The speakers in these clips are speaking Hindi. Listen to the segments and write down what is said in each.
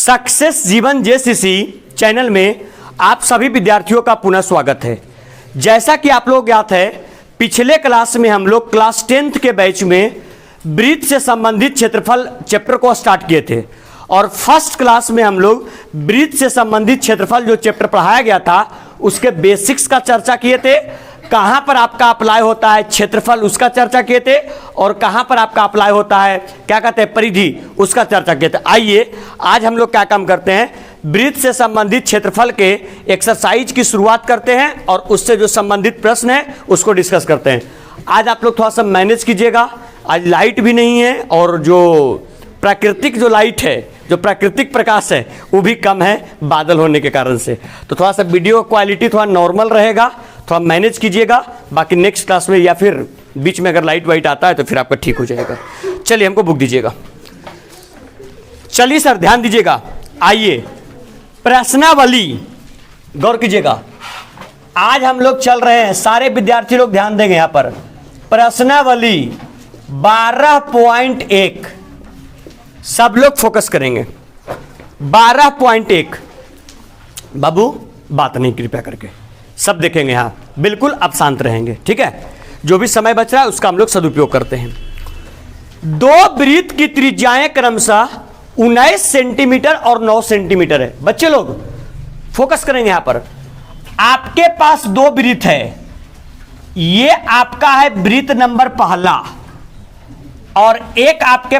सक्सेस जीवन जेसीसी चैनल में आप सभी विद्यार्थियों का पुनः स्वागत है। जैसा कि आप लोग ज्ञात है, पिछले क्लास में हम लोग क्लास 10th के बैच में वृत्त से संबंधित क्षेत्रफल चैप्टर को स्टार्ट किए थे और फर्स्ट क्लास में हम लोग वृत्त से संबंधित क्षेत्रफल जो चैप्टर पढ़ाया गया था उसके बेसिक्स का चर्चा किए थे। कहां पर आपका अप्लाई होता है क्षेत्रफल उसका चर्चा किए थे और कहां पर आपका अप्लाई होता है क्या कहते हैं परिधि उसका चर्चा किए थे। आइए आज हम लोग क्या काम करते हैं, वृत्त से संबंधित क्षेत्रफल के एक्सरसाइज की शुरुआत करते हैं और उससे जो संबंधित प्रश्न है उसको डिस्कस करते हैं। आज आप लोग थोड़ा सा मैनेज कीजिएगा, आज लाइट भी नहीं है और जो प्राकृतिक जो लाइट है, जो प्राकृतिक प्रकाश है वो भी कम है बादल होने के कारण से, तो थोड़ा सा वीडियो क्वालिटी थोड़ा नॉर्मल रहेगा, थोड़ा मैनेज कीजिएगा। बाकी नेक्स्ट क्लास में या फिर बीच में अगर लाइट वाइट आता है तो फिर आपका ठीक हो जाएगा। चलिए हमको बुक दीजिएगा। चलिए सर ध्यान दीजिएगा। आइए प्रश्नावली गौर कीजिएगा। आज हम लोग चल रहे हैं, सारे विद्यार्थी लोग ध्यान देंगे यहाँ पर। प्रश्नावली 12.1 सब लोग फोकस करेंगे। 12.1 बाबू बात नहीं कृपया करके सब देखेंगे। हाँ बिल्कुल आप शांत रहेंगे, ठीक है। जो भी समय बच रहा है उसका हम लोग सदुपयोग करते हैं। दो वृत्त की त्रिज्याएं क्रमशः 19 सेंटीमीटर और 9 सेंटीमीटर है। बच्चे लोग फोकस करेंगे यहां पर। आपके पास दो वृत्त है, ये आपका है वृत्त नंबर पहला और एक आपके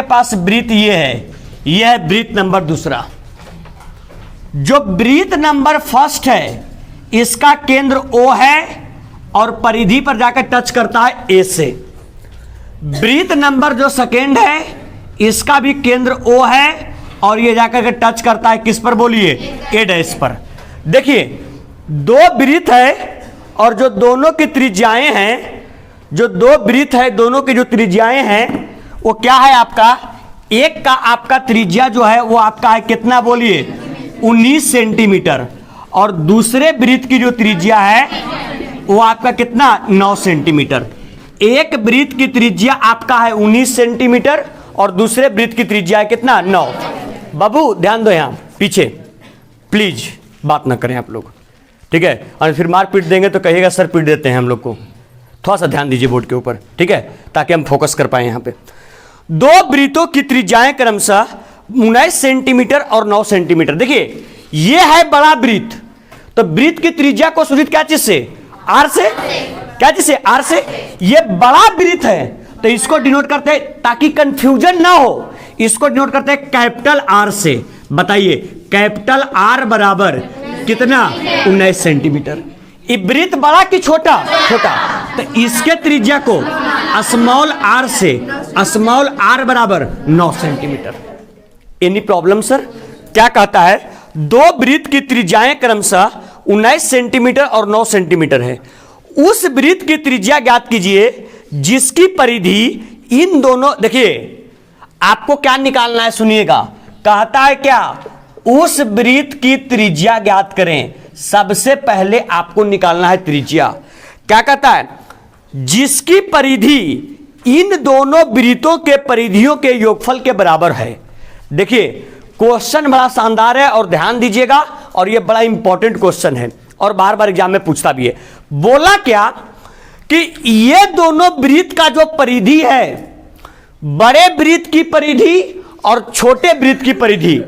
पास वृत्त ये है, यह है वृत्त नंबर दूसरा। जो वृत्त नंबर फर्स्ट है इसका केंद्र O है और परिधि पर जाकर टच करता है A से। वृत्त नंबर जो सेकेंड है इसका भी केंद्र O है और ये जाकर के टच करता है किस पर बोलिए, A डैश पर। देखिए दो वृत्त है और जो दोनों की त्रिज्याएं हैं, जो दो वृत्त है दोनों की जो त्रिज्याएं हैं वो क्या है आपका, एक का आपका त्रिज्या जो है वो आपका है कितना बोलिए 19 सेंटीमीटर और दूसरे वृत्त की जो त्रिज्या है वो आपका कितना 9 सेंटीमीटर। एक वृत्त की त्रिज्या आपका है 19 सेंटीमीटर और दूसरे वृत्त की त्रिज्या है कितना 9। बाबू ध्यान दो यहाँ पीछे, प्लीज बात ना करें आप लोग, ठीक है। और फिर मार पीट देंगे तो कहिएगा सर पीट देते हैं हम लोग को। थोड़ा सा ध्यान दीजिए बोर्ड के ऊपर, ठीक है, ताकि हम फोकस कर पाए यहाँ पे। दो वृत्तों की त्रिज्याएं क्रमशः 19 सेंटीमीटर और 9 सेंटीमीटर। देखिए ये है बड़ा वृत्त, तो वृत्त की त्रिज्या को सूचित क्या चीज से, आर से, क्या चीज से, आर से। ये बड़ा वृत्त है तो इसको डिनोट करते हैं, ताकि कंफ्यूजन ना हो, इसको डिनोट करते हैं कैपिटल आर से। बताइए कैपिटल आर बराबर कितना 19 सेंटीमीटर। ये वृत्त बड़ा कि छोटा, छोटा, तो इसके त्रिज्या को स्मॉल आर से, स्मॉल आर बराबर 9 सेंटीमीटर। Any problem sir? क्या कहता है, दो वृत्त की त्रिज्याएं क्रमशः 19 सेंटीमीटर और 9 सेंटीमीटर है। उस वृत्त की त्रिज्या ज्ञात कीजिए जिसकी परिधि इन दोनों, देखिए आपको क्या निकालना है सुनिएगा। कहता है क्या, उस वृत्त की त्रिज्या ज्ञात करें। सबसे पहले आपको निकालना है त्रिज्या। क्या कहता है, जिसकी परिधि इन दोनों वृत्तों के परिधियों के योगफल के बराबर है। देखिए क्वेश्चन बड़ा शानदार है और ध्यान दीजिएगा, और यह बड़ा इंपॉर्टेंट क्वेश्चन है और बार बार एग्जाम में पूछता भी है। बोला क्या कि ये दोनों वृत्त का जो परिधि है, बड़े वृत्त की परिधि और छोटे वृत्त की परिधि,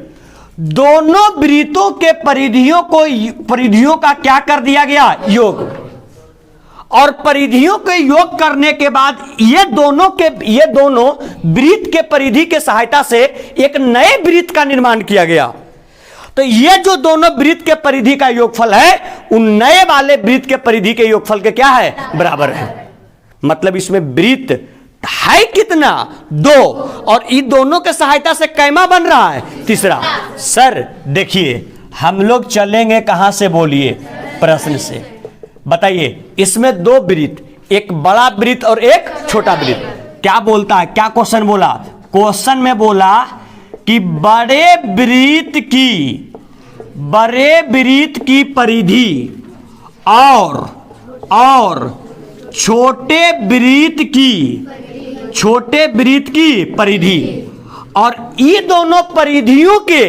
दोनों वृत्तों के परिधियों का क्या कर दिया गया, योग। और परिधियों के योग करने के बाद ये दोनों वृत्त के परिधि के सहायता से एक नए वृत्त का निर्माण किया गया। तो ये जो दोनों वृत्त के परिधि का योगफल है उन नए वाले वृत्त के परिधि के योगफल के क्या है, बराबर है। मतलब इसमें वृत्त है कितना, 2, और इन दोनों के सहायता से कैमा बन रहा है, तीसरा। सर देखिए हम लोग चलेंगे कहां से बोलिए, प्रश्न से। बताइए इसमें दो वृत्त, एक बड़ा वृत्त और एक छोटा वृत्त। क्या बोलता है, क्या क्वेश्चन बोला, क्वेश्चन में बोला कि बड़े वृत्त की परिधि और छोटे वृत्त की परिधि और ये दोनों परिधियों के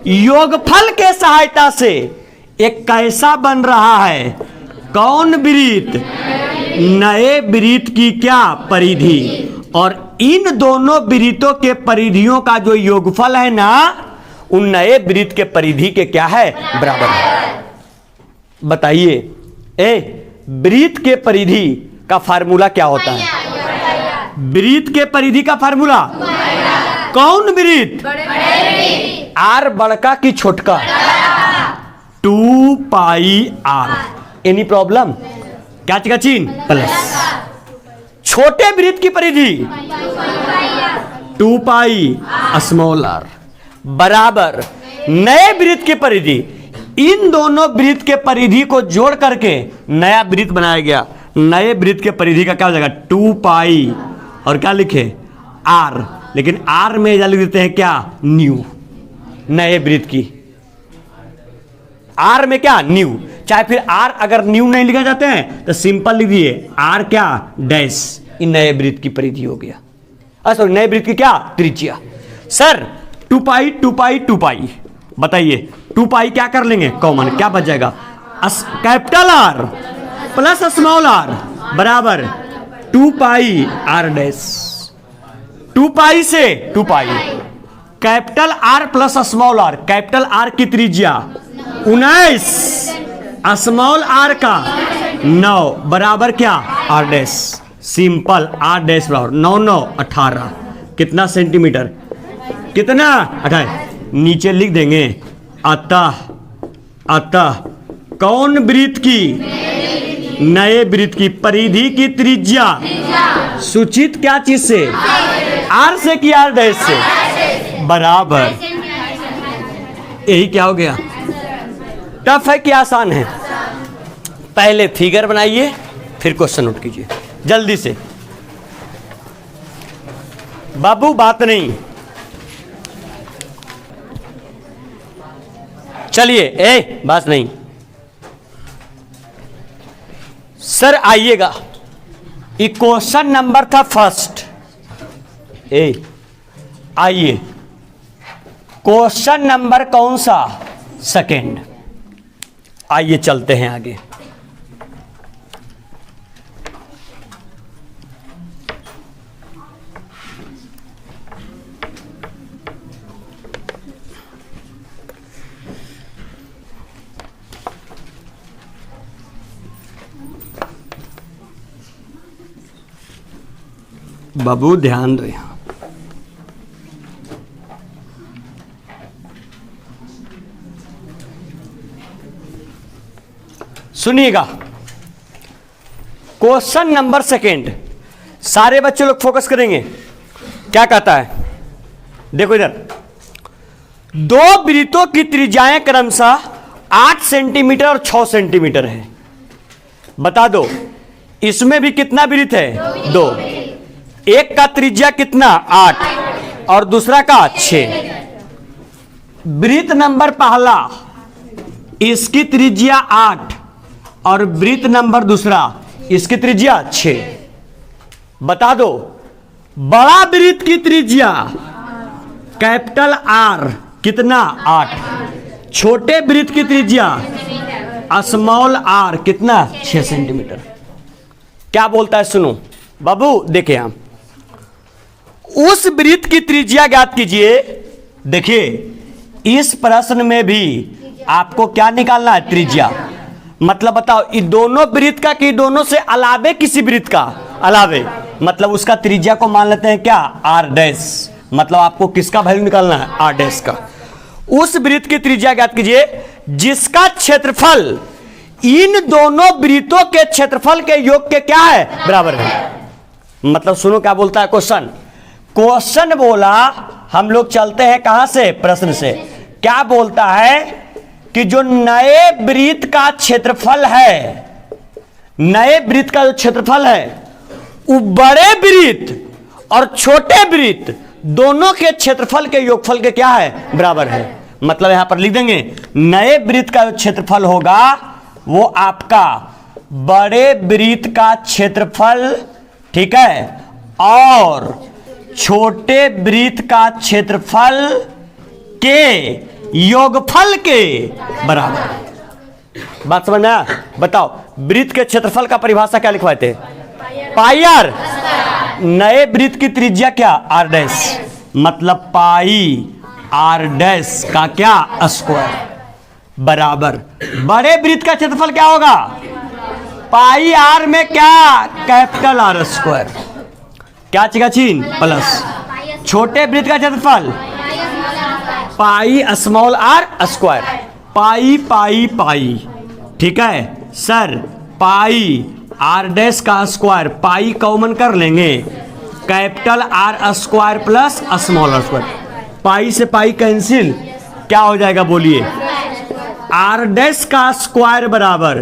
योगफल के सहायता से एक कैसा बन रहा है? कौन वृत्त? नए वृत्त की क्या परिधि, और इन दोनों वृत्तों के परिधियों का जो योगफल है ना, उन नए वृत्त के परिधि के क्या है? बराबर है। बताइए, वृत्त के परिधि का फार्मूला क्या होता है? वृत्त के परिधि का फार्मूला? कौन वृत्त? आर बड़का की छोटका? 2 पाई आर। Any problem? क्या का चिन्ह? प्लस। छोटे वृत्त की परिधि 2 पाई स्मॉल आर बराबर नए वृत्त की परिधि। इन दोनों वृत्त के परिधि को जोड़ करके नया वृत्त बनाया गया। नए वृत्त के परिधि का क्या हो जाएगा? 2 पाई और क्या लिखे? आर। लेकिन आर में लिख देते हैं क्या? न्यू। नए वृत्त की आर में क्या? न्यू। चाहे फिर आर अगर न्यू नहीं लिखा जाते हैं तो सिंपल लिख दिए आर क्या? डैश। इन नए वृत्त की परिधि हो गया। सॉरी, नए वृत्त की क्या? त्रिज्या। सर 2 पाई 2 पाई 2 पाई, बताइए 2 पाई क्या कर लेंगे? कॉमन। क्या बच जाएगा? Capital R plus small R बराबर 2 पाई आर डैश। 2 पाई से 2 pi, capital R plus small R. Capital R की त्रिज्या 19, स्मॉल आर का 9 बराबर क्या? R dash. Simple R dash बराबर 9 9 18। कितना सेंटीमीटर? कितना? 18। नीचे लिख देंगे अतः कौन वृत्त की? नए वृत्त की परिधि की त्रिज्या सूचित क्या चीज से? आर से कि आर डैश से? बराबर। यही क्या हो गया? टफ है कि आसान है? पहले फिगर बनाइए फिर क्वेश्चन नोट कीजिए जल्दी से। बाबू बात नहीं, चलिए बात नहीं। सर आइएगा, ये क्वेश्चन नंबर था फर्स्ट। आइए क्वेश्चन नंबर कौन सा? सेकेंड। आइए चलते हैं आगे। बाबू ध्यान दो यहां। सुनिएगा, क्वेश्चन नंबर सेकेंड। सारे बच्चे लोग फोकस करेंगे। क्या कहता है? देखो इधर, दो वृत्तों की त्रिज्याएं क्रमशः 8 सेंटीमीटर और 6 सेंटीमीटर है। बता दो इसमें भी कितना वृत्त है? 2। एक का त्रिज्या कितना? 8 और दूसरा का 6। वृत्त नंबर पहला, इसकी त्रिज्या 8 और वृत्त नंबर दूसरा, इसकी त्रिज्या 6। बता दो बड़ा वृत्त की त्रिज्या कैपिटल आर कितना? 8। छोटे वृत्त की त्रिज्या स्मॉल आर कितना? 6 सेंटीमीटर। क्या बोलता है? सुनो बाबू, देखे हम उस वृत्त की त्रिज्या ज्ञात कीजिए। देखिए इस प्रश्न में भी आपको क्या निकालना है? त्रिज्या। मतलब बताओ ये दोनों वृत्त का कि दोनों से अलावे किसी वृत्त का? अलावे। मतलब उसका त्रिज्या को मान लेते हैं क्या? R dash. मतलब आपको किसका वैल्यू निकालना है? आर डैश का। उस वृत्त की त्रिज्या ज्ञात कीजिए जिसका क्षेत्रफल इन दोनों वृत्तों के क्षेत्रफल के योग के क्या है? बराबर है। मतलब सुनो क्या बोलता है क्वेश्चन। क्वेश्चन बोला, हम लोग चलते हैं कहां से? प्रश्न से। क्या बोलता है कि जो नए वृत्त का क्षेत्रफल है, नए वृत्त का जो क्षेत्रफल है वो बड़े वृत्त और छोटे वृत्त दोनों के क्षेत्रफल के योगफल के क्या है? बराबर है। मतलब यहां पर लिख देंगे नए वृत्त का जो क्षेत्रफल होगा वो आपका बड़े वृत्त का क्षेत्रफल, ठीक है, और छोटे वृत्त का क्षेत्रफल के योगफल के बराबर। बात समझ में आया? बताओ, वृत्त के क्षेत्रफल का परिभाषा क्या लिखवाए थे? पाई आर। नए वृत्त की त्रिज्या क्या? आर डैश, मतलब पाई आर डैश का क्या? स्क्वायर बराबर। बड़े वृत्त का क्षेत्रफल क्या होगा? पाई आर में क्या? कैपिटल आर स्क्वायर, क्या चीज चिन्ह प्लस। छोटे वृत्त का क्षेत्रफल pi small R square, pi pi pi, ठीक है सर। पाई आर डैश का स्क्वायर, पाई कॉमन कर लेंगे, capital R square plus small R square. Pi से पाई कैंसिल, क्या हो जाएगा बोलिए? आर डैश का स्क्वायर बराबर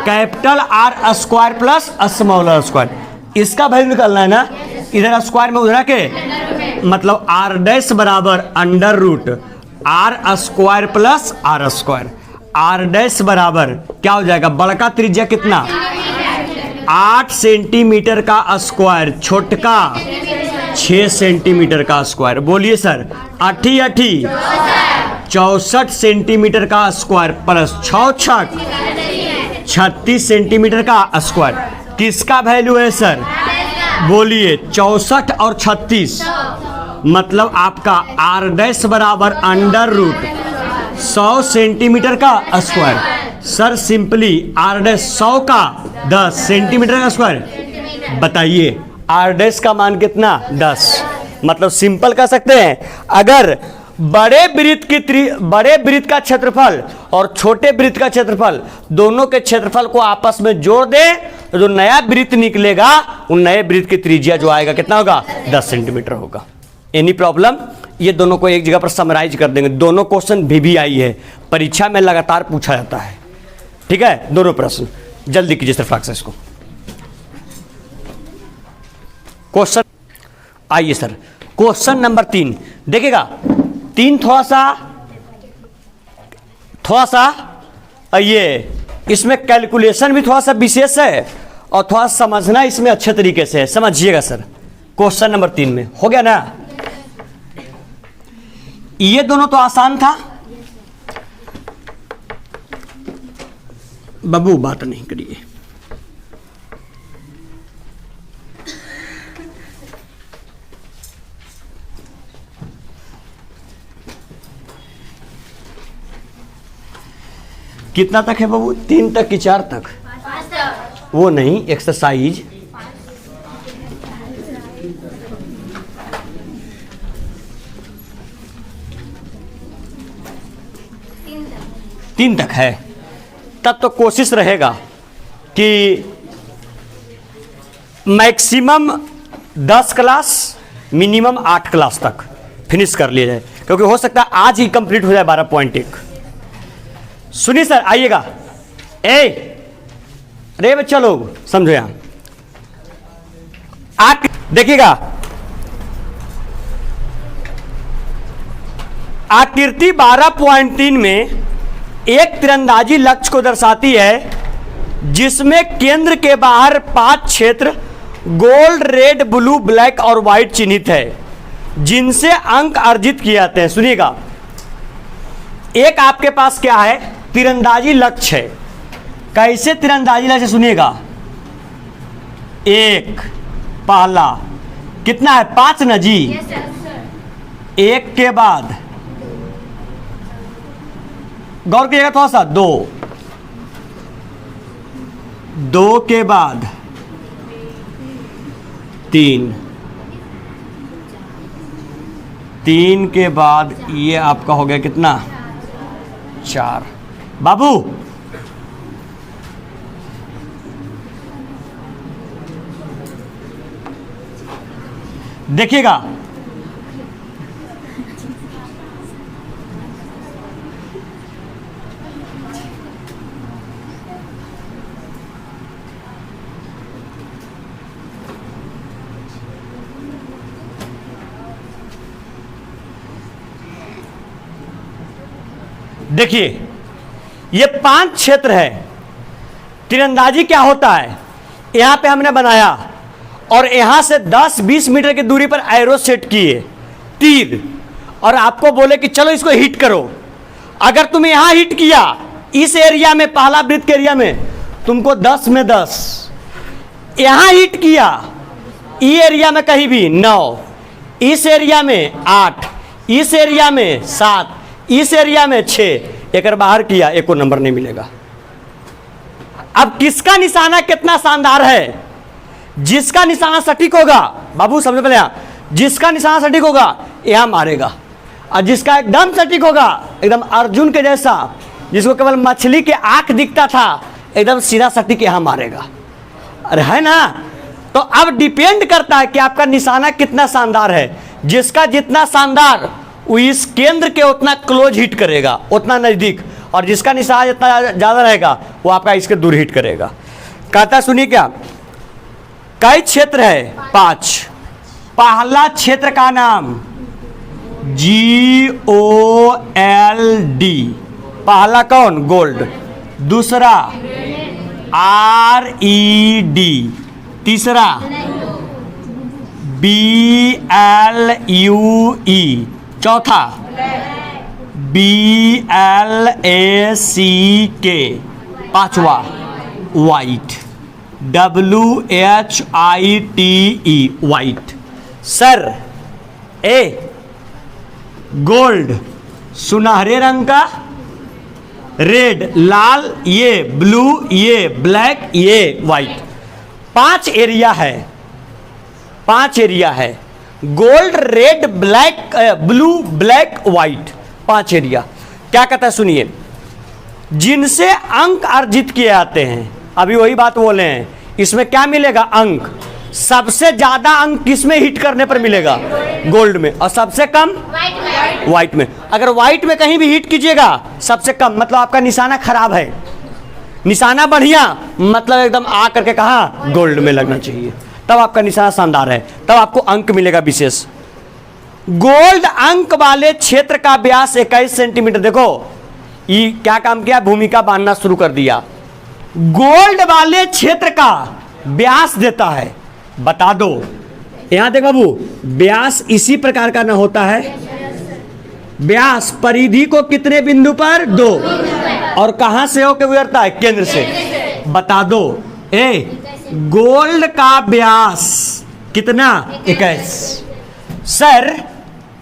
capital R square plus small R square. इसका वैल्यू निकालना है ना, इधर स्क्वायर में उधर के, मतलब आर डैश बराबर under root R square plus are square. Are dash बराबर क्या हो जाएगा? बड़का त्रिज्या कितना? 8 सेंटीमीटर का स्क्वायर, छोटका 6 सेंटीमीटर का स्क्वायर। बोलिए सर, 8 8 64 सेंटीमीटर का स्क्वायर प्लस 6 छक 36 सेंटीमीटर का स्क्वायर। किसका वैल्यू है सर? बोलिए 64 और 36, मतलब आपका आर डैश बराबर अंडर रूट 100 सेंटीमीटर का square. Sir simply R dash 100 का 10 सेंटीमीटर का स्क्वायर। बताइए आर डैश का मान कितना? 10। मतलब सिंपल कह सकते हैं, अगर बड़े वृत्त का क्षेत्रफल और छोटे वृत्त का क्षेत्रफल दोनों के क्षेत्रफल को आपस में जोड़ दें तो जो नया वृत्त निकलेगा उन नए वृत्त की त्रिज्या जो आएगा कितना होगा? 10 सेंटीमीटर होगा। Any problem? ये दोनों को एक जगह पर समराइज कर देंगे। दोनों क्वेश्चन भी आई है, परीक्षा में लगातार पूछा जाता है, ठीक है। दोनों प्रश्न जल्दी कीजिए सर, फ्लैक्स इसको। क्वेश्चन आइए सर, क्वेश्चन नंबर 3 देखिएगा। 3 थोड़ा सा ये इसमें कैलकुलेशन भी थोड़ा सा विशेष है और थोड़ा समझना इसमें अच्छे तरीके से है। समझिएगा सर, क्वेश्चन नंबर 3 में हो गया ना? ये दोनों तो आसान था बाबू, बात नहीं करिए। कितना तक है बाबू? 3 तक कि 4 तक? वो नहीं, एक्सरसाइज। तीन तक है, तब तो कोशिश रहेगा कि मैक्सिमम 10 क्लास मिनिमम 8 क्लास तक फिनिश कर लिया जाए, क्योंकि हो सकता है आज ही कंप्लीट हो जाए 12.1। सुनिए सर, आइएगा। अरे बच्चा लोग समझो, यहां देखिएगा। आकृति 12.3 में एक तीरंदाजी लक्ष्य को दर्शाती है जिसमें केंद्र के बाहर 5 क्षेत्र गोल्ड, रेड, ब्लू, ब्लैक और व्हाइट चिन्हित है जिनसे अंक अर्जित किए जाते हैं। सुनिएगा, एक आपके पास क्या है? तीरंदाजी लक्ष्य है। कैसे तीरंदाजी लक्ष्य? सुनिएगा, एक पहला कितना है? 5 ना जी? एक के बाद गौर कीजिएगा थोड़ा सा, 2, 2 के बाद 3, 3 के बाद ये आपका हो गया कितना? 4। बाबू देखिएगा, देखिए ये 5 क्षेत्र है। तीरंदाजी क्या होता है? यहां पे हमने बनाया और यहां से 10-20 मीटर की दूरी पर एरो सेट किए तीर, और आपको बोले कि चलो इसको हिट करो। अगर तुम यहां हिट किया इस एरिया में, पहला वृत्त के एरिया में, तुमको 10 में 10, यहां हिट किया ई एरिया में कहीं भी 9, इस एरिया में 8, इस एरिया में 7, इस एरिया में 6, एक बाहर किया, एक को नंबर नहीं मिलेगा। अब किसका निशाना कितना शानदार है? जिसका निशाना सटीक होगा, बाबू समझ पहले, जिसका निशाना सटीक होगा यहां मारेगा, और जिसका एकदम सटीक होगा, एकदम अर्जुन के जैसा, जिसको केवल मछली के आंख दिखता था, एकदम सीधा सटीक यहां मारेगा। अरे है ना? तो अब डिपेंड करता है कि आपका निशाना कितना शानदार है। जिसका जितना शानदार, वो इस केंद्र के उतना क्लोज हिट करेगा, उतना नजदीक, और जिसका निशाना जितना ज्यादा रहेगा वो आपका इसके दूर हिट करेगा। कहता सुनिए क्या, कई क्षेत्र है 5। पहला क्षेत्र का नाम GOLD, पहला कौन? गोल्ड। दूसरा RED, तीसरा BLUE, चौथा BLACK, पांचवा वाइट, WHITE, वाइट। सर ए गोल्ड सुनहरे रंग का, रेड लाल, ये ब्लू, ये ब्लैक, ये वाइट। 5 एरिया है, 5 एरिया है, gold, red, black, blue, black, white, 5 area. क्या कहता है सुनिए, जिनसे अंक अर्जित किए जाते हैं, अभी वही बात बोले हैं, इसमें क्या मिलेगा? अंक। सबसे ज्यादा अंक किसमें हिट करने पर मिलेगा? गोल्ड में। और सबसे कम व्हाइट में। अगर व्हाइट में कहीं भी हिट कीजिएगा सबसे कम, मतलब आपका निशाना खराब है। निशाना बढ़िया मतलब एकदम आ करके कहा गोल्ड में लगना चाहिए, तब आपका निशाना शानदार है, तब आपको अंक मिलेगा विशेष। गोल्ड अंक वाले क्षेत्र का व्यास 21 सेंटीमीटर। देखो ये क्या काम किया, भूमिका बांधना शुरू कर दिया। गोल्ड वाले क्षेत्र का व्यास देता है, बता दो। यहां देख बाबू, व्यास इसी प्रकार का ना होता है। व्यास परिधि को कितने बिंदु पर? 2। और कहां से होकर गुजरता है? केंद्र से। बता दो गोल्ड का व्यास कितना? 21। सर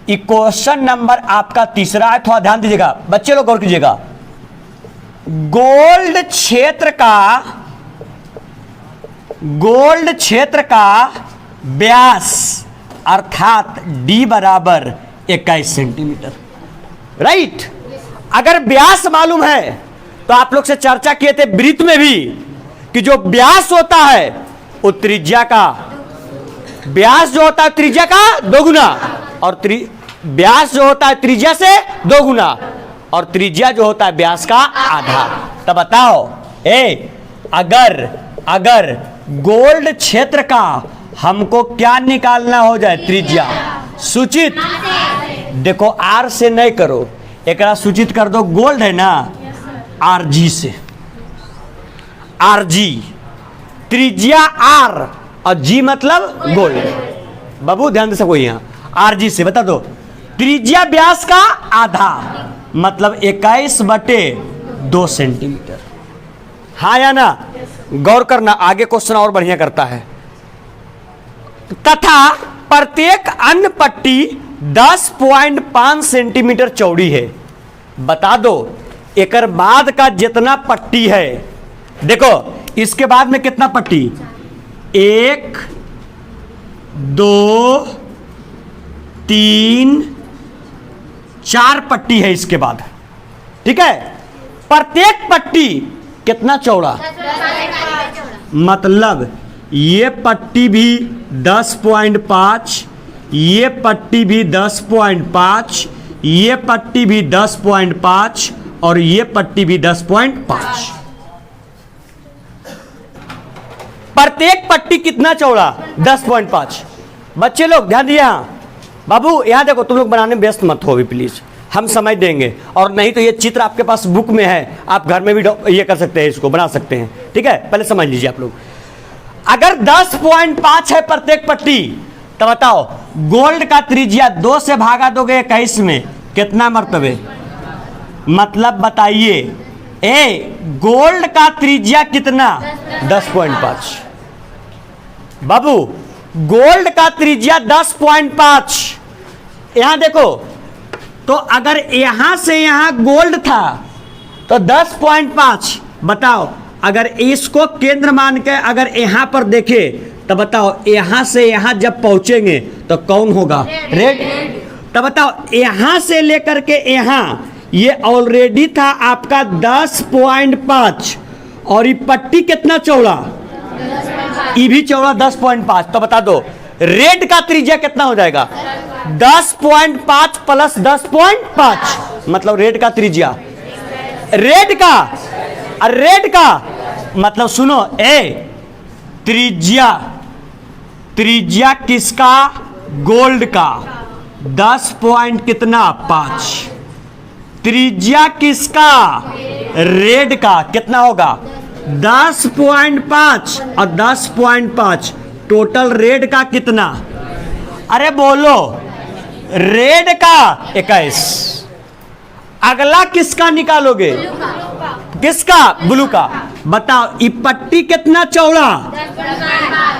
ये क्वेश्चन नंबर आपका तीसरा है, थोड़ा ध्यान दीजिएगा बच्चे लोग, गौर कीजिएगा। गोल्ड क्षेत्र का व्यास अर्थात D बराबर 21 सेंटीमीटर, राइट। अगर व्यास मालूम है तो आप लोग से चर्चा किए थे वृत्त में भी कि जो व्यास होता है वो त्रिज्या का, व्यास जो होता है त्रिज्या का 2 गुना, और व्यास जो होता है त्रिज्या से 2 गुना, और त्रिज्या जो होता है व्यास का आधा। तब बताओ अगर गोल्ड क्षेत्र का हमको क्या निकालना हो जाए? त्रिज्या। सूचित देखो R से नहीं करो, एक सूचित कर दो, गोल्ड है ना RG से, RG त्रिज्या R और G मतलब गोल्ड। बाबू ध्यान दे सको, यहाँ RG से बता दो त्रिज्या व्यास का आधा मतलब 21/2 सेंटीमीटर। हाँ या ना? गौर करना, आगे क्वेश्चन और बढ़िया करता है। तथा प्रत्येक अन्य पट्टी 10.5 सेंटीमीटर चौड़ी है। बता दो एकर बाद का जितना पट्टी है, देखो इसके बाद में कितना पट्टी? 1 2 3 4 पट्टी है इसके बाद, ठीक है। प्रत्येक पट्टी कितना चौड़ा? मतलब ये पट्टी भी 10.5, ये पट्टी भी 10.5, ये पट्टी भी 10.5 और ये पट्टी भी 10.5। प्रत्येक पट्टी कितना चौड़ा? 10.5। बच्चे लोग ध्यान दिए। बाबू यहां देखो, तुम लोग बनाने में व्यस्त मत हो अभी प्लीज, हम समय देंगे। और नहीं तो ये चित्र आपके पास बुक में है, आप घर में भी ये कर सकते हैं, इसको बना सकते हैं, ठीक है। पहले समझ लीजिए आप लोग। अगर 10.5 है प्रत्येक पट्टी, तो बताओ गोल्ड का त्रिज्या 2 से भागा दोगे 21 में, कितना मरतबे? मतलब बताइए, ए गोल्ड का त्रिज्या कितना? 10.5। बाबू गोल्ड का त्रिज्या 10.5। यहां देखो, तो अगर यहां से यहां गोल्ड था तो 10.5। बताओ अगर इसको केंद्र मान के अगर यहां पर देखे तो बताओ यहां से यहां जब पहुंचेंगे तो कौन होगा? रेड। तो बताओ यहां से लेकर के यहां ये ऑलरेडी था आपका 10.5 और ये पट्टी कितना चौड़ा? ये भी चौड़ा 10.5। तो बता दो रेड का त्रिज्या कितना हो जाएगा? 10.5 प्लस 10.5, मतलब रेड का त्रिज्या, रेड का मतलब सुनो, ए त्रिज्या किसका? गोल्ड का 10 पॉइंट कितना? 5। त्रिज्या किसका? रेड का कितना होगा? 10.5 और 10.5, टोटल रेड का कितना? अरे बोलो, रेड का 21। अगला किसका निकालोगे? किसका? ब्लू का। बताओ ये पट्टी कितना चौड़ा?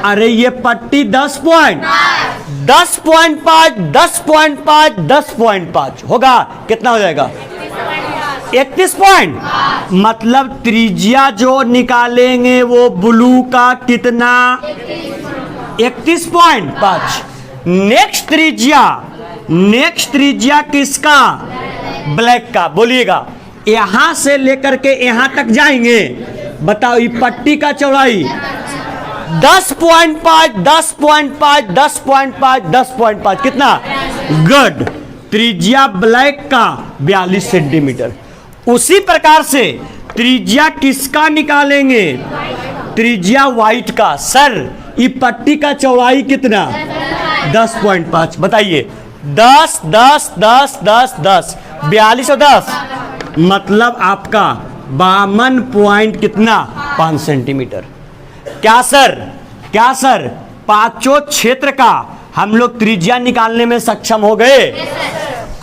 अरे ये पट्टी 10.5 होगा, कितना हो जाएगा? 31 पॉइंट। मतलब त्रिज्या जो निकालेंगे वो ब्लू का कितना? 31.5। नेक्स्ट त्रिज्या किसका? ब्लैक का। बोलिएगा, यहां से लेकर के यहां तक जाएंगे, बताओ ये पट्टी का चौड़ाई 10.5 कितना? गुड। त्रिज्या ब्लैक का 42 सेंटीमीटर। उसी प्रकार से त्रिज्या किसका निकालेंगे? त्रिज्या व्हाइट का। सर ये पट्टी का चौड़ाई कितना? 10.5। बताइए 10 10 10 10 10 42 और 10, मतलब आपका 52 पॉइंट कितना? 5 सेंटीमीटर। क्या सर पांचों क्षेत्र का हम लोग त्रिज्या निकालने में सक्षम हो गए?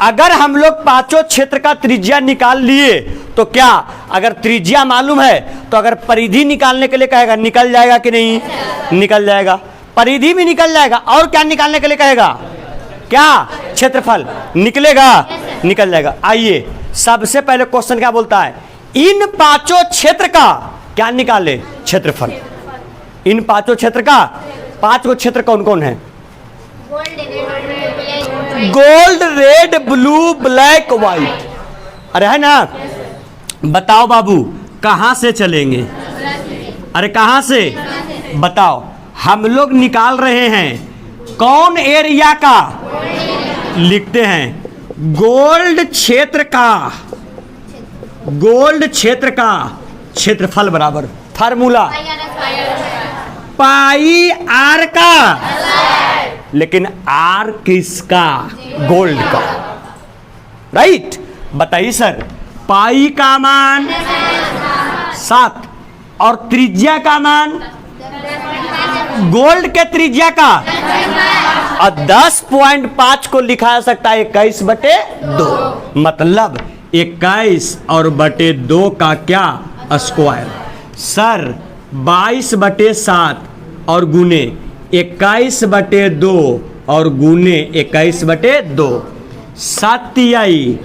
अगर हम लोग पांचों क्षेत्र का त्रिज्या निकाल लिए तो क्या, अगर त्रिज्या मालूम है तो अगर परिधि निकालने के लिए कहेगा निकल जाएगा कि नहीं? निकल जाएगा, परिधि भी निकल जाएगा। और क्या निकालने के लिए कहेगा? क्या? क्षेत्रफल निकलेगा, निकल जाएगा। आइए सबसे पहले क्वेश्चन क्या बोलता है? इन पांचों क्षेत्र का क्या निकाले? क्षेत्रफल। इन पांचों क्षेत्र का, 5 को क्षेत्र कौन कौन है? Gold, red, blue, black, white. अरे है ना? बताओ बाबू कहां से चलेंगे? अरे कहां से? बताओ हम लोग निकाल रहे हैं कौन एरिया का? लिखते हैं गोल्ड क्षेत्र का क्षेत्रफल बराबर फार्मूला पाई आर का। लेकिन आर किसका? गोल्ड का। राइट। बताइए सर, पाई का मान 7 और त्रिज्या का मान गोल्ड के त्रिज्या का, और 10.5 को लिखा जा सकता है 21/2, मतलब 21 और बटे 2 का क्या? स्क्वायर। सर 22/7 और गुने 21/2 और गुने 21/2, 7 आई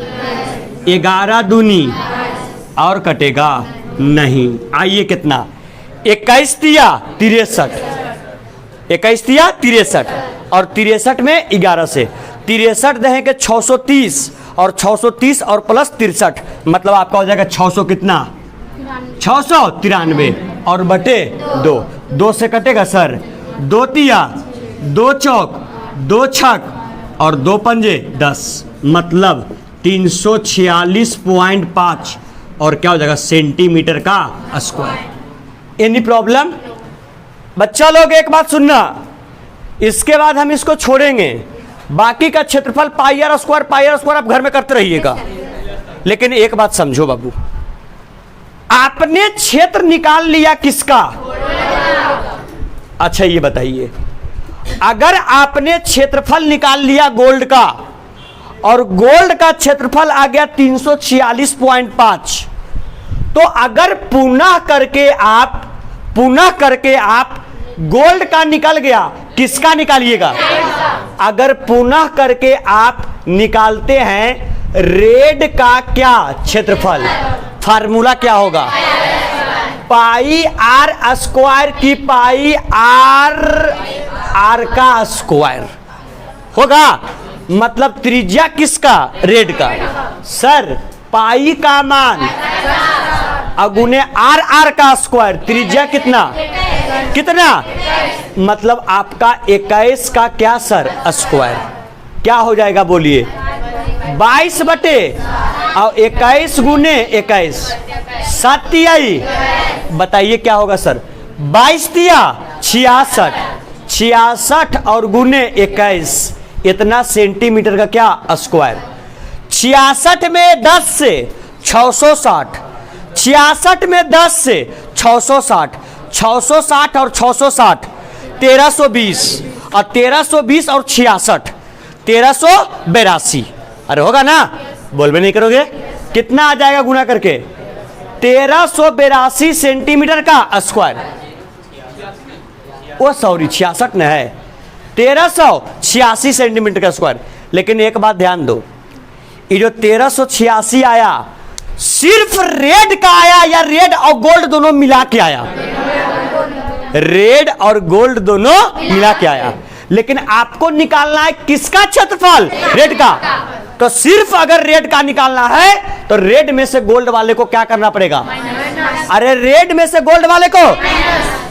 11 दूनी और कटेगा नहीं। आइए कितना? 21 तिया 63, 21 तिया 63 और 63 में 11 से 63 देंगे 630 और 630 और प्लस 63, मतलब आपका हो जाएगा 600 कितना? 693 और बटे 2 से कटेगा सर 2 तिया 2 चौक 2 छक और 2 पंजे 10, मतलब 346.5 और क्या हो जाएगा? सेंटीमीटर का स्क्वायर। Any problem? बच्चा लोग एक बात सुनना, इसके बाद हम इसको छोड़ेंगे, बाकी का क्षेत्रफल पाई आर स्क्वायर आप घर में करते रहिएगा। लेकिन एक बात समझो बाबू, आपने क्षेत्र निकाल लिया किसका? अच्छा ये बताइए, अगर आपने क्षेत्रफल निकाल लिया गोल्ड का और गोल्ड का क्षेत्रफल आ गया 346.5, तो अगर पुनः करके आप गोल्ड का निकल गया, किसका निकालिएगा? अगर पुनः करके आप निकालते हैं रेड का क्या क्षेत्रफल, फार्मूला क्या होगा? पाई आर स्क्वायर की पाई आर का स्क्वायर होगा। मतलब त्रिज्या किसका? रेड का। सर पाई का मान अगुने आर का स्क्वायर, त्रिज्या कितना? मतलब आपका 21 का क्या सर? स्क्वायर। क्या हो जाएगा बोलिए? 22 बटे और 21 गुने 21, 7 तिहाई। बताइए क्या होगा सर? 22 तिया 66, 66 और गुने 21, इतना सेंटीमीटर का क्या? स्क्वायर। 66 में 10 से 660, 66 में 10 से 660, 660 और 660 1320, और 1320 और 66 1382। अरे होगा ना? बोल भी नहीं करोगे? कितना आ जाएगा गुना करके? 1382 सेंटीमीटर का स्क्वायर। वो सॉरी 66 न है, 1386 सेंटीमीटर का स्क्वायर। लेकिन एक बात ध्यान दो, ये जो 1386 आया सिर्फ रेड का आया या रेड और गोल्ड दोनों मिला के आया? रेड और गोल्ड दोनों मिला के आया। लेकिन आपको निकालना है किसका क्षेत्रफल? रेड का। तो सिर्फ अगर रेड का निकालना है तो रेड में से गोल्ड वाले को क्या करना पड़ेगा? अरे रेड में से गोल्ड वाले को।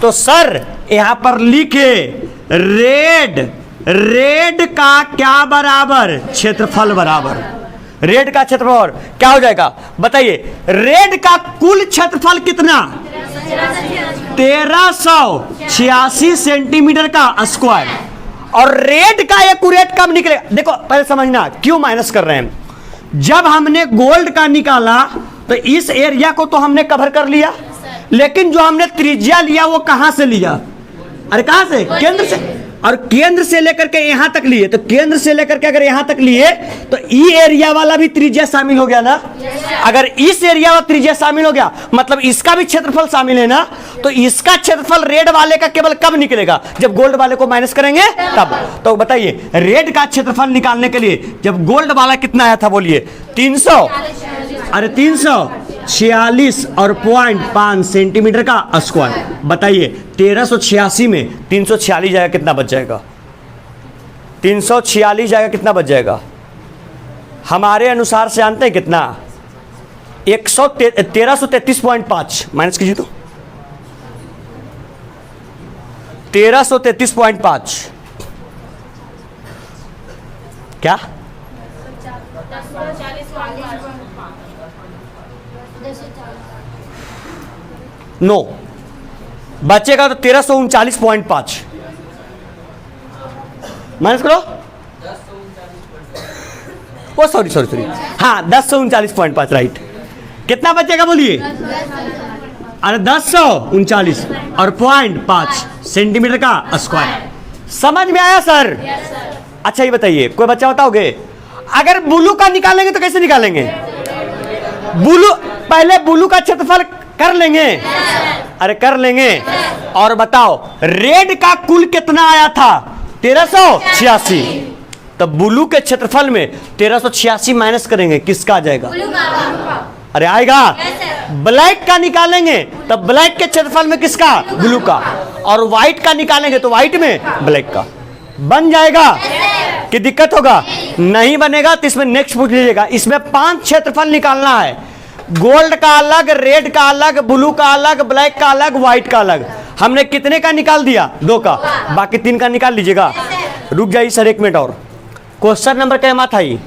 तो सर यहां पर लिखे रेड का क्या बराबर? क्षेत्रफल बराबर। रेड का क्षेत्रफल क्या हो जाएगा बताइए? रेड का कुल क्षेत्रफल कितना? 1386 सेंटीमीटर का स्क्वायर। और रेड का एक्यूरेट कब निकलेगा? देखो पहले समझना क्यों माइनस कर रहे हैं। जब हमने गोल्ड का निकाला तो इस एरिया को तो हमने कवर कर लिया, लेकिन जो हमने त्रिज्या लिया वो कहां से लिया? अरे कहां से? केंद्र से। और केंद्र से लेकर के यहां तक लिए, तो केंद्र से लेकर के अगर यहां तक लिए तो ई एरिया वाला भी त्रिज्या शामिल हो गया ना। अगर इस एरिया वाला त्रिज्या शामिल हो गया मतलब इसका भी क्षेत्रफल शामिल है ना। तो इसका क्षेत्रफल रेड वाले का केवल कब निकलेगा? जब गोल्ड वाले को माइनस करेंगे तब। तो बताइए रेड का क्षेत्रफल निकालने के लिए जब गोल्ड वाला कितना आया था बोलिए? 300। अरे 346 और 0.5 सेंटीमीटर का स्क्वायर। बताइए 1386 में 346 जाएगा, कितना बच जाएगा? 346 जाएगा, कितना बच जाएगा? हमारे अनुसार से जानते हैं कितना? 1333.5 माइनस कीजिए तो 1333.5 क्या? नो बचेगा तो 1339.5 माइनस करो। ओ सॉरी हाँ 1039.5 राइट। कितना बचेगा बोलिए? अरे 1039 और 0.5 सेंटीमीटर का स्क्वायर। समझ में आया सर? अच्छा ये बताइए कोई बच्चा बताओगे अगर ब्लू का निकालेंगे तो कैसे निकालेंगे? ब्लू पहले ब्लू का क्षेत्रफल कर लेंगे। अरे कर लेंगे। और बताओ रेड का कुल कितना आया था? 1386। तो ब्लू के क्षेत्रफल में 1386 माइनस करेंगे, किसका आ जाएगा? अरे आएगा। ब्लैक का निकालेंगे तो ब्लैक के क्षेत्रफल में किसका? ब्लू का। और व्हाइट का निकालेंगे तो व्हाइट में ब्लैक का। बन जाएगा कि दिक्कत होगा? नहीं बनेगा तो इसमें नेक्स्ट पूछ लीजिएगा। इसमें 5 क्षेत्रफल निकालना है, गोल्ड का अलग, रेड का अलग, ब्लू का अलग, ब्लैक का अलग, व्हाइट का अलग। हमने कितने का निकाल दिया? 2 का, बाकी 3 का निकाल लीजिएगा। रुक जाइए सर 1 मिनट और। क्वेश्चन नंबर क्या था? ये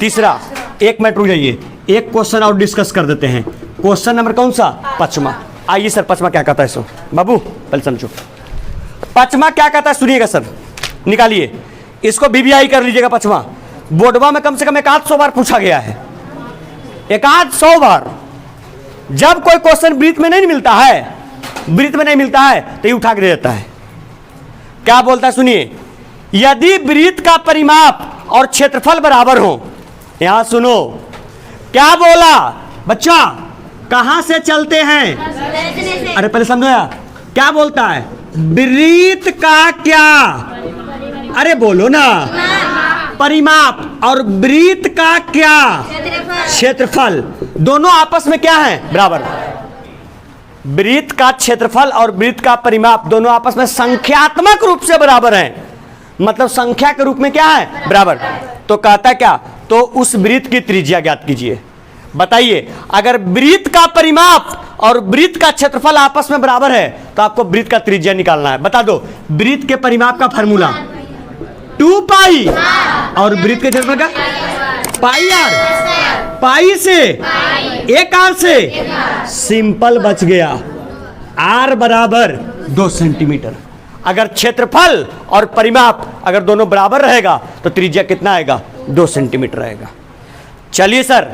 तीसरा। 1 मिनट रुक जाइए, एक क्वेश्चन और डिस्कस कर देते हैं। क्वेश्चन नंबर कौन सा? 5वां। आइए सर 5वां क्या कहता है सो बाबू पहले समझो। 5वां क्या कहता है सुनिएगा सर, निकालिए इसको बीबीआई कर लीजिएगा। 5वां बोर्डवा में कम से कम 100 बार पूछा गया है, 100 बार। जब कोई क्वेश्चन ब्रीथ में नहीं मिलता है, ब्रीथ में नहीं मिलता है तो ये उठा के दे देता है। क्या बोलता है सुनिए, यदि वृत्त का परिमाप और क्षेत्रफल बराबर हो, यहां सुनो क्या बोला बच्चा, कहां से चलते हैं, अरे पहले समझो यार, क्या बोलता है, वृत्त का क्या, अरे बोलो ना, परिमाप और वृत्त का क्या, क्षेत्रफल, दोनों आपस में क्या है, बराबर। वृत्त का क्षेत्रफल और वृत्त का परिमाप दोनों आपस में संख्यात्मक रूप से बराबर हैं, मतलब संख्या के रूप में क्या है, बराबर। तो कहता है क्या, तो उस वृत्त की त्रिज्या ज्ञात कीजिए। बताइए, अगर वृत्त का परिमाप और वृत्त का क्षेत्रफल आपस में बराबर है तो आपको वृत्त का त्रिज्या निकालना है। बता दो, वृत्त के परिमाप का फार्मूला 2 पाई और वृत्त के क्षेत्रफल का पाई आर, पाई से एक आर से सिंपल बच गया, आर बराबर 2 सेंटीमीटर। अगर क्षेत्रफल और परिमाप अगर दोनों बराबर रहेगा तो त्रिज्या कितना आएगा, 2 सेंटीमीटर आएगा। चलिए सर,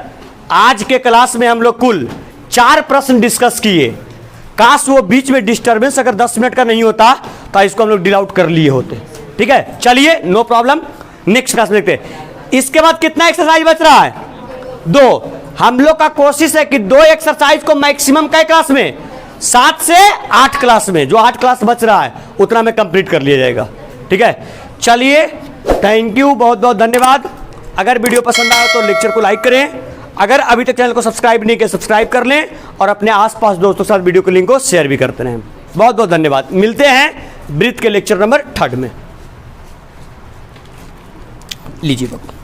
आज के क्लास में हम लोग कुल 4 प्रश्न डिस्कस किए। काश वो बीच में डिस्टर्बेंस अगर 10 मिनट का नहीं होता तो इसको हम लोग डिल आउट कर लिए होते। ठीक है, चलिए नो प्रॉब्लम, नेक्स्ट क्लास में देखते हैं। इसके बाद कितना एक्सरसाइज बच रहा है, 2। हम लोग का कोशिश है कि 2 एक्सरसाइज को मैक्सिमम कई क्लास में, 7 से 8 क्लास में, जो 8 क्लास बच रहा है उतना में कंप्लीट कर लिया जाएगा। ठीक है, चलिए थैंक यू, बहुत बहुत धन्यवाद। अगर वीडियो पसंद आया तो लेक्चर को लाइक करें, अगर अभी तक चैनल को सब्सक्राइब नहीं किया सब्सक्राइब कर लें और अपने आसपास दोस्तों के साथ वीडियो के लिंक को शेयर भी करते रहें। बहुत बहुत धन्यवाद। मिलते हैं वृत्त के लेक्चर नंबर 3 में। लीजिए बाबू।